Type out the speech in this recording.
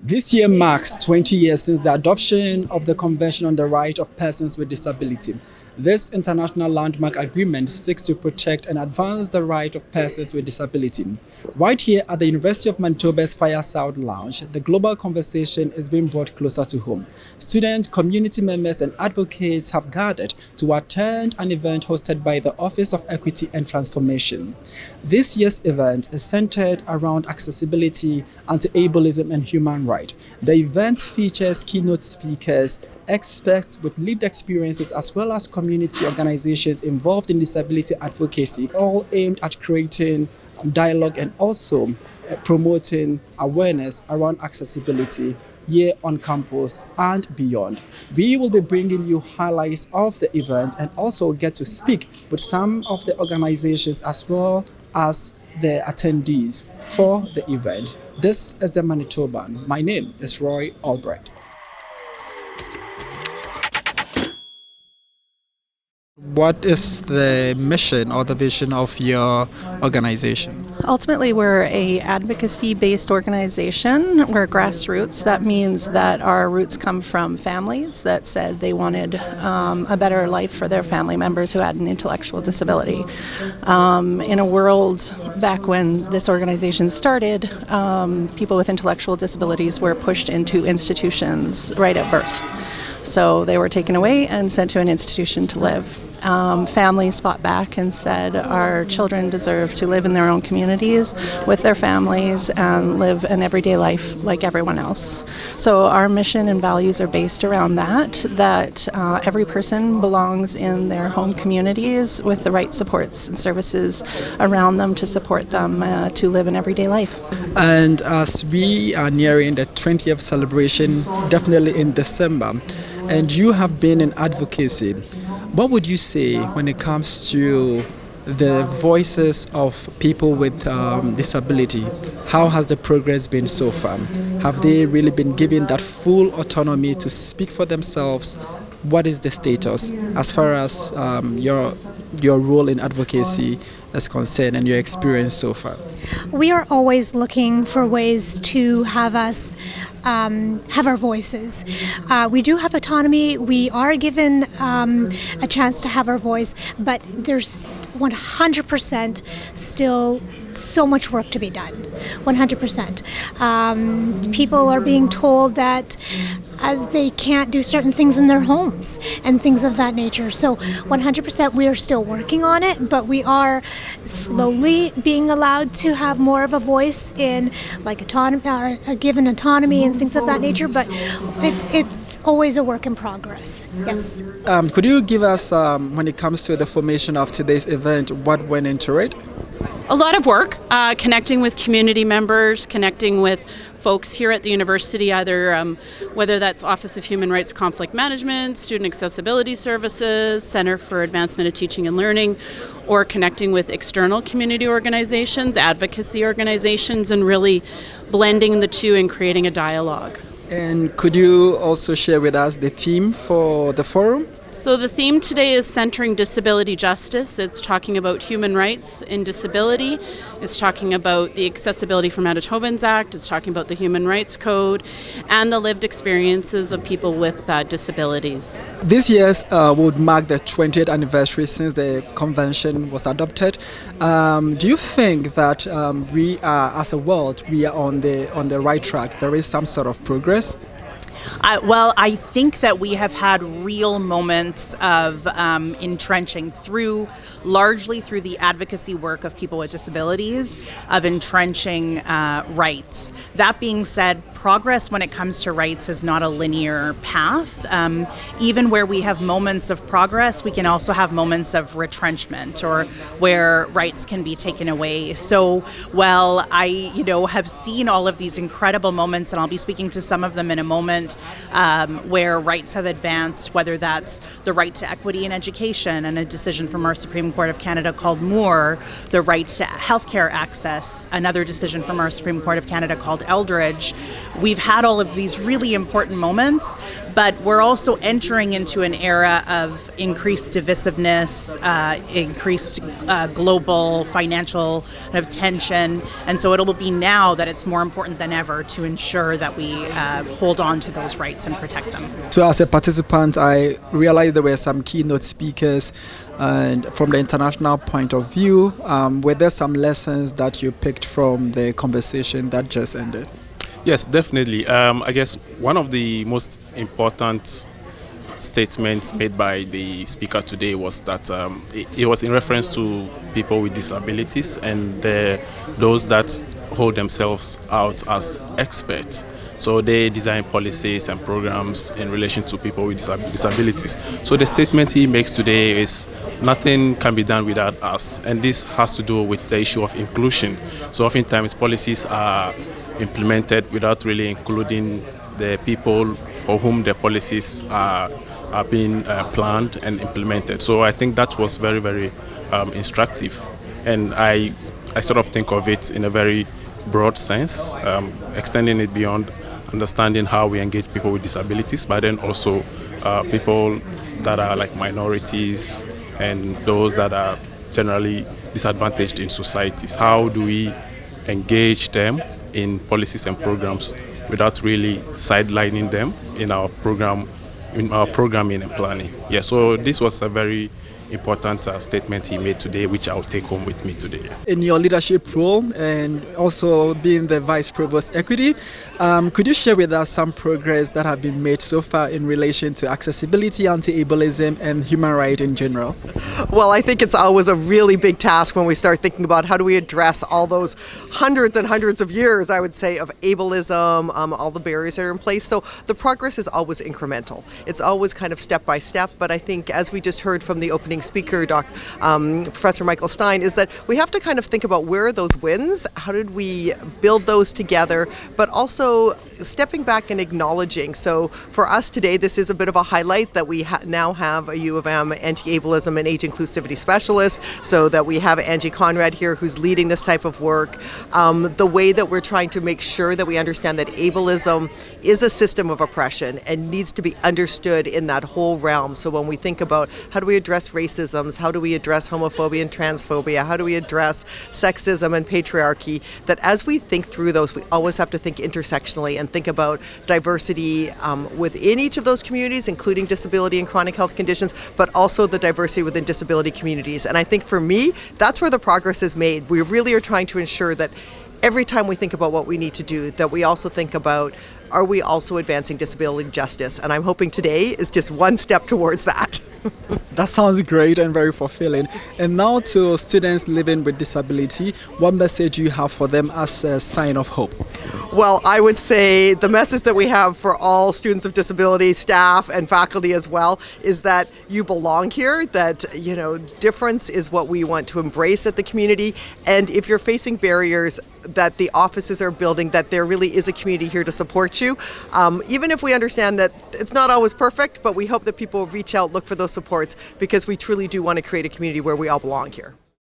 This year marks 20 years since the adoption of the Convention on the Rights of Persons with Disability. This international landmark agreement seeks to protect and advance the rights of persons with disability. Right here at the University of Manitoba's Fireside Lounge, the global conversation is being brought closer to home. Students, community members, and advocates have gathered to attend an event hosted by the Office of Equity and Transformation. This year's event is centered around accessibility, anti-ableism, and human rights. The event features keynote speakers, experts with lived experiences, as well as community organizations involved in disability advocacy, all aimed at creating dialogue and also promoting awareness around accessibility here on campus and beyond. We will be bringing you highlights of the event and also get to speak with some of the organizations as well as the attendees for the event. This is the Manitoban. My name is Roy Albright. What is the mission or the vision of your organization? Ultimately, we're a advocacy-based organization. We're grassroots. That means that our roots come from families that said they wanted a better life for their family members who had an intellectual disability. In a world back when this organization started, people with intellectual disabilities were pushed into institutions right at birth. So they were taken away and sent to an institution to live. Families fought back and said our children deserve to live in their own communities with their families and live an everyday life like everyone else. So our mission and values are based around that every person belongs in their home communities with the right supports and services around them to support them to live an everyday life. And as we are nearing the 20th celebration, definitely in December, and you have been in advocacy, what would you say when it comes to the voices of people with disability? How has the progress been so far? Have they really been given that full autonomy to speak for themselves? What is the status as far as your role in advocacy is concerned and your experience so far? We are always looking for ways to have us have our voices. We do have autonomy. We are given a chance to have our voice, but there's 100% still so much work to be done. 100%. People are being told that they can't do certain things in their homes and things of that nature. So 100% we are still working on it, but we are slowly being allowed to have more of a voice in like autonomy, given autonomy and things of that nature, but it's always a work in progress. Yes. Could you give us, when it comes to the formation of today's event, what went into it? A lot of work, connecting with community members, connecting with folks here at the university, either whether that's Office of Human Rights Conflict Management, Student Accessibility Services, Center for Advancement of Teaching and Learning, or connecting with external community organizations, advocacy organizations, and really blending the two and creating a dialogue. And could you also share with us the theme for the forum? So the theme today is centering disability justice. It's talking about human rights in disability. It's talking about the Accessibility for Manitobans Act. It's talking about the Human Rights Code and the lived experiences of people with disabilities. This year would mark the 20th anniversary since the convention was adopted. Do you think that we are, as a world, we are on the right track? There is some sort of progress? Well, I think that we have had real moments of entrenching largely through the advocacy work of people with disabilities, of entrenching rights. That being said, progress when it comes to rights is not a linear path. Even where we have moments of progress, we can also have moments of retrenchment or where rights can be taken away. So while I, have seen all of these incredible moments, and I'll be speaking to some of them in a moment, where rights have advanced, whether that's the right to equity in education and a decision from our Supreme Court of Canada called Moore, the right to healthcare access, another decision from our Supreme Court of Canada called Eldridge, we've had all of these really important moments, but we're also entering into an era of increased divisiveness, increased global financial kind of tension, and so it'll be now that it's more important than ever to ensure that we hold on to those rights and protect them. So as a participant, I realized there were some keynote speakers, and from the international point of view, were there some lessons that you picked from the conversation that just ended? Yes, definitely. I guess one of the most important statements made by the speaker today was that it was in reference to people with disabilities and those that hold themselves out as experts. So they design policies and programs in relation to people with disabilities. So the statement he makes today is nothing can be done without us. And this has to do with the issue of inclusion. So oftentimes policies are implemented without really including the people for whom the policies are being planned and implemented. So I think that was very, very instructive. And I sort of think of it in a very broad sense, extending it beyond understanding how we engage people with disabilities, but then also people that are like minorities and those that are generally disadvantaged in societies. How do we engage them in policies and programs without really sidelining them in our programming and planning? Yeah, so this was a very important statement he made today, which I'll take home with me today. In your leadership role and also being the Vice Provost Equity, could you share with us some progress that have been made so far in relation to accessibility, anti-ableism, and human rights in general? Well, I think it's always a really big task when we start thinking about how do we address all those hundreds and hundreds of years, I would say, of ableism, all the barriers that are in place. So the progress is always incremental. It's always kind of step by step, but I think as we just heard from the opening speaker, Professor Michael Stein, is that we have to kind of think about where are those wins, how did we build those together, but also stepping back and acknowledging. So for us today, this is a bit of a highlight that we now have a U of M anti-ableism and age inclusivity specialist, so that we have Angie Conrad here who's leading this type of work. The way that we're trying to make sure that we understand that ableism is a system of oppression and needs to be understood in that whole realm. So when we think about how do we address racisms, how do we address homophobia and transphobia, how do we address sexism and patriarchy, that as we think through those, we always have to think intersectionally and think about diversity within each of those communities, including disability and chronic health conditions, but also the diversity within disability communities. And I think for me, that's where the progress is made. We really are trying to ensure that every time we think about what we need to do, that we also think about, are we also advancing disability justice? And I'm hoping today is just one step towards that. That sounds great and very fulfilling. And now to students living with disability, what message do you have for them as a sign of hope? Well, I would say the message that we have for all students of disability, staff and faculty as well, is that you belong here, that, you know, difference is what we want to embrace at the community. And if you're facing barriers that the offices are building, that there really is a community here to support you. Even if we understand that it's not always perfect, but we hope that people reach out, look for those supports, because we truly do want to create a community where we all belong here.